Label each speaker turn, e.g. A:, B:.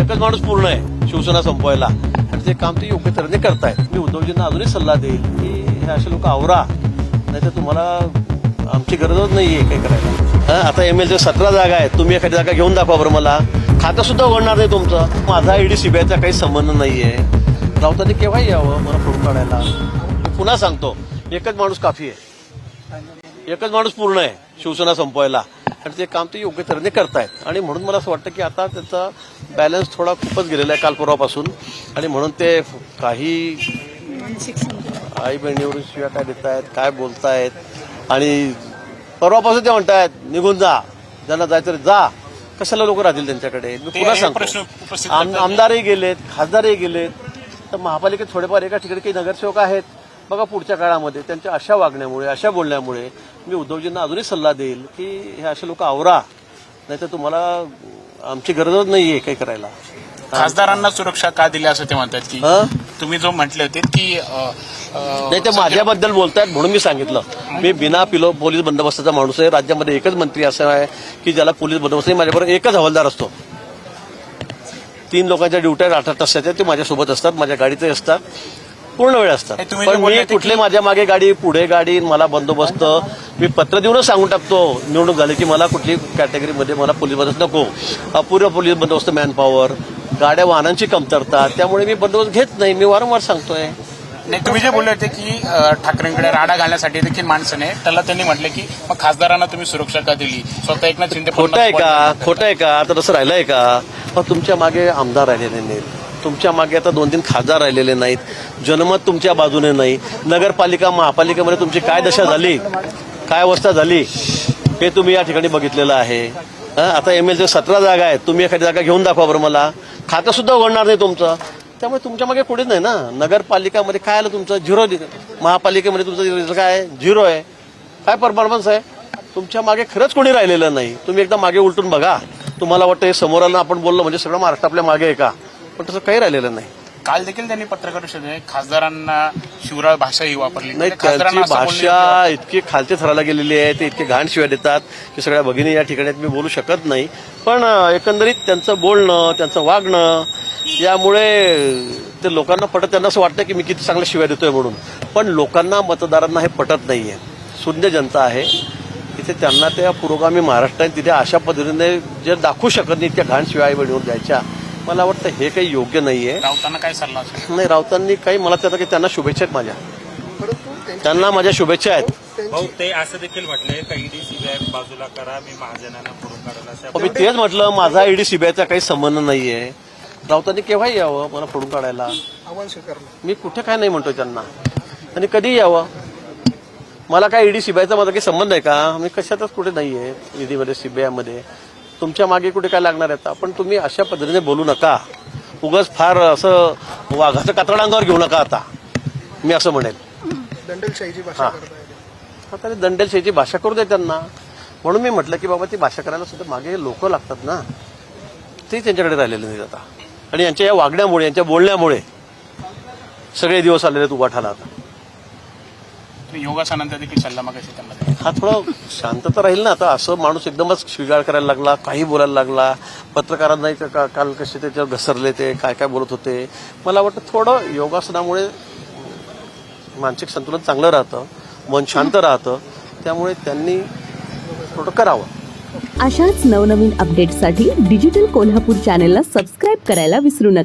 A: एकच माणूस पूर्ण आहे शिवसेना संपवायला आणि ते काम ते योग्य तऱ्हेने करतायत. मी उद्धवजींना अजूनही सल्ला देईल की हे असे लोक आवरा, नाही तर तुम्हाला आमची गरजच नाहीये काही करायला. आता MLC 17 जागा आहेत, तुम्ही एखादी जागा घेऊन दाखवा बरं मला. खातं सुद्धा उघडणार नाही तुमचं. माझा ईडी सीबीआयचा काही संबंध नाहीये. राऊतांनी केव्हाही यावं मला फोडून काढायला. पुन्हा सांगतो, एकच माणूस काफी आहे, एकच माणूस पूर्ण आहे शिवसेना संपवायला आणि ते काम ते योग्य तऱ्हेने करतायत. आणि म्हणून मला असं वाटतं की आता त्याचा बॅलन्स थोडा खूपच गेलेला आहे काल परवापासून. आणि म्हणून ते काही आई बहिणीवरून शिव्या काय देत आहेत, काय बोलतायत आणि परवापासून ते म्हणतायत निघून जा, ज्यांना जायचं जा. कशाला लोक राहतील त्यांच्याकडे. मी पुन्हा सांगतो, आमदारही गेलेत, खासदारही गेलेत, तर महापालिकेत थोडेफार एका ठिकाणी काही नगरसेवक आहेत. बघा पुढच्या काळामध्ये त्यांच्या अशा वागण्यामुळे, अशा बोलण्यामुळे मी उद्धवजींना अजूनही सल्ला देईल की हे असे लोक आवरा, नाही तर तुम्हाला आमची गरजच नाहीये काही करायला.
B: खासदारांना सुरक्षा का दिली असं ते म्हणतात की तुम्ही जो म्हटले होते की
A: नाही, ते माझ्याबद्दल बोलतायत म्हणून मी सांगितलं. मी बिना पोलीस बंदोबस्ताचा माणूस आहे. राज्यामध्ये एकच मंत्री असा आहे की ज्याला पोलीस बंदोबस्त नाही. माझ्याबरोबर एकच हवालदार असतो. 3 लोकांच्या ड्युट्या 8 तासाच्या ते माझ्यासोबत असतात, माझ्या गाडीतही असतात, पूर्ण वेळ असतात. पण मी कुठले माझ्या मागे गाडी, पुढे गाडी, मला बंदोबस्त, मी पत्र देऊनच सांगून टाकतो निवडणूक झाली की मला कुठली कॅटेगरीमध्ये मला पोलीस बंदोबस्त नको. अपुरा पोलीस बंदोबस्त, मॅनपॉवर, गाड्या वाहनांची कमतरता, त्यामुळे मी बंदोबस्त घेत नाही. मी वारंवार सांगतोय.
B: नाही, तुम्ही जे बोलले होते की ठाकरेंकडे राडा घालण्यासाठी देखील माणसं नाही, त्याला त्यांनी म्हटलं की मग खासदारांना तुम्ही सुरक्षा का दिली? स्वतः एकनाथ शिंदे
A: खोटं आहे का? आता तसं राहिलंय का? तुमच्या मागे आमदार राहिलेले नाहीत, तुमच्या मागे आता 2-3 खासदार राहिलेले नाहीत, जनमत तुमच्या बाजूने नाही. नगरपालिका, महापालिकेमध्ये तुमची काय दशा झाली, काय अवस्था झाली हे तुम्ही या ठिकाणी बघितलेलं आहे. आता MLC 17 जागा आहेत, तुम्ही एखादी जागा घेऊन दाखवा बरं मला. खातं सुद्धा उघडणार नाही तुमचं. त्यामुळे तुमच्या मागे पुढेच नाही ना. नगरपालिकामध्ये काय आलं तुमचं? 0. महापालिकेमध्ये तुमचं काय 0 आहे. काय परफॉर्मन्स आहे? तुमच्या मागे खरंच कोणी राहिलेलं नाही. तुम्ही एकदा मागे उलटून बघा. तुम्हाला वाटतं हे समोरांना आपण बोललो म्हणजे सगळं महाराष्ट्र आपल्या मागे आहे का? पण तसं काही राहिलेलं नाही.
B: काल देखील त्यांनी पत्रकार परिषदेत खासदारांना शिवराळ भाषाही वापरली.
A: नाही, त्यांची भाषा इतकी खालच्या थराला गेलेली आहे, ते इतके घाण शिव्या देतात की सगळ्या भगिनी या ठिकाणी मी बोलू शकत नाही. पण एकंदरीत त्यांचं बोलणं, त्यांचं वागणं यामुळे ते लोकांना पटत. त्यांना असं वाटतं की मी किती चांगल्या शिव्या देतोय म्हणून. पण लोकांना, मतदारांना हे पटत नाहीये. शून्य जनता आहे तिथे. त्यांना त्या पुरोगामी महाराष्ट्राने तिथे अशा पद्धतीने जे दाखवू शकत नाही त्या घाण शिव्या आईवडीवर द्यायच्या, मला वाटतं हे काही योग्य नाहीये.
B: राऊतांना काय सल्ला?
A: नाही, राऊतांनी काही, मला त्याचा की त्यांना शुभेच्छा आहेत माझ्या, त्यांना माझ्या शुभेच्छा आहेत.
C: भाऊ, ते असं देखील म्हटलंय का ईडी सीबीआय बाजूला करा, मी महाजनांना फोडून काढायला.
A: मी तेच म्हटलं, माझा ईडी सीबीआयचा काही संबंध नाहीये. राऊतांनी केव्हाही यावं मला फोडून काढायला. मी कुठे काय नाही म्हणतोय त्यांना. आणि कधी यावं. मला काय ईडी सीबीआयचा माझा काही संबंध आहे का? मी कशातच कुठे नाहीये ईडीमध्ये, सीबीआयमध्ये. तुमच्या मागे कुठे काय लागणार आहे? पण तुम्ही अशा पद्धतीने बोलू नका. उगाच फार असं वाघाचं कातडं अंगावर घेऊ नका. आता मी असं म्हणेल,
D: दंडेलशाहीची भाषा
A: आता दंडेलशाहीची भाषा करू दे त्यांना. म्हणून मी म्हटलं की बाबा ती भाषा करायला सुद्धा मागे लोक लागतात ना, ते त्यांच्याकडे राहिलेले नाहीत आता. आणि यांच्या या वागण्यामुळे, यांच्या बोलण्यामुळे सगळे दिवस आलेले आहेत उभाठाला. आता
B: योगासनांचा देखील सल्ला मागायचा त्यांना.
A: हा थोडं शांतता राहील ना. आता असं माणूस एकदमच शिगाळ करायला लागला, काही बोलायला लागला. पत्रकारांनाही काल कसे त्याच्यावर घसरले, ते काय काय बोलत होते. मला वाटतं थोडं योगासनामुळे मानसिक संतुलन चांगलं राहतं, मन शांत राहतं. त्यामुळे त्यांनी थोडं करावं.
E: अशाच नवनवीन अपडेट्ससाठी डिजिटल कोल्हापूर चॅनेलला सबस्क्राईब करायला विसरू नका.